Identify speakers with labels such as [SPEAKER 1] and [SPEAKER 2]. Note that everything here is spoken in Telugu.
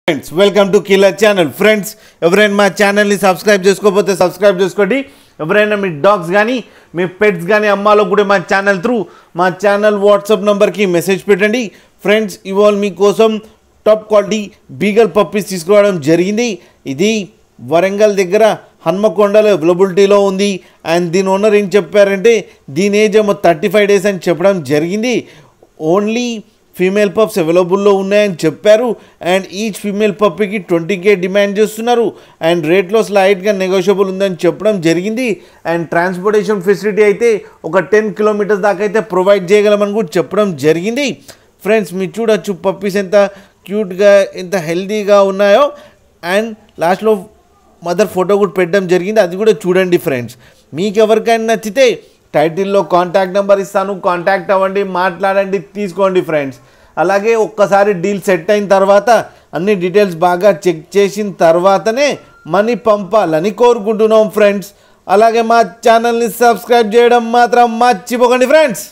[SPEAKER 1] Friends welcome to killer channel. Friends ఎవరైనా మా ఛానల్ని సబ్స్క్రైబ్ చేసుకోకపోతే సబ్స్క్రైబ్ చేసుకోండి. ఎవరైనా మీ డాగ్స్ కానీ మీ పెట్స్ కానీ అమ్మాలో కూడా మా ఛానల్ త్రూ మా ఛానల్ వాట్సాప్ నెంబర్కి మెసేజ్ పెట్టండి. ఫ్రెండ్స్ ఇవాళ మీకోసం టాప్ క్వాలిటీ బీగల్ పప్పీస్ తీసుకురావడం జరిగింది. ఇది వరంగల్ దగ్గర హన్మకొండలో అవైలబిలిటీలో ఉంది. అండ్ దీని ఓనర్ ఏం చెప్పారంటే దీని ఏజ్ ఏమో 35 days అని చెప్పడం జరిగింది. ఓన్లీ ఫీమేల్ పప్స్ అవైలబుల్లో ఉన్నాయని చెప్పారు. అండ్ ఈచ్ ఫీమేల్ పప్పీకి 20K డిమాండ్ చేస్తున్నారు. అండ్ రేట్లో స్లైట్గా నెగోషియబుల్ ఉందని చెప్పడం జరిగింది. అండ్ ట్రాన్స్పోర్టేషన్ ఫెసిలిటీ అయితే ఒక 10 kilometers దాకా అయితే ప్రొవైడ్ చేయగలమని కూడా చెప్పడం జరిగింది. ఫ్రెండ్స్ మీరు చూడొచ్చు పప్పీస్ ఎంత క్యూట్గా ఎంత హెల్తీగా ఉన్నాయో. అండ్ లాస్ట్లో మదర్ ఫోటో కూడా పెట్టడం జరిగింది, అది కూడా చూడండి. ఫ్రెండ్స్ మీకు ఎవరికైనా నచ్చితే టైటిల్లో కాంటాక్ట్ నెంబర్ ఇస్తాను, కాంటాక్ట్ అవ్వండి, మాట్లాడండి, తీసుకోండి. ఫ్రెండ్స్ అలాగే ఒక్కసారి డీల్ సెట్ అయిన తర్వాత అన్ని డీటెయిల్స్ బాగా చెక్ చేసిన తర్వాతనే మనీ పంపాలని కోరుకుంటున్నాం. ఫ్రెండ్స్ అలాగే మా ఛానల్ని సబ్స్క్రైబ్ చేయడం మాత్రం మర్చిపోకండి. ఫ్రెండ్స్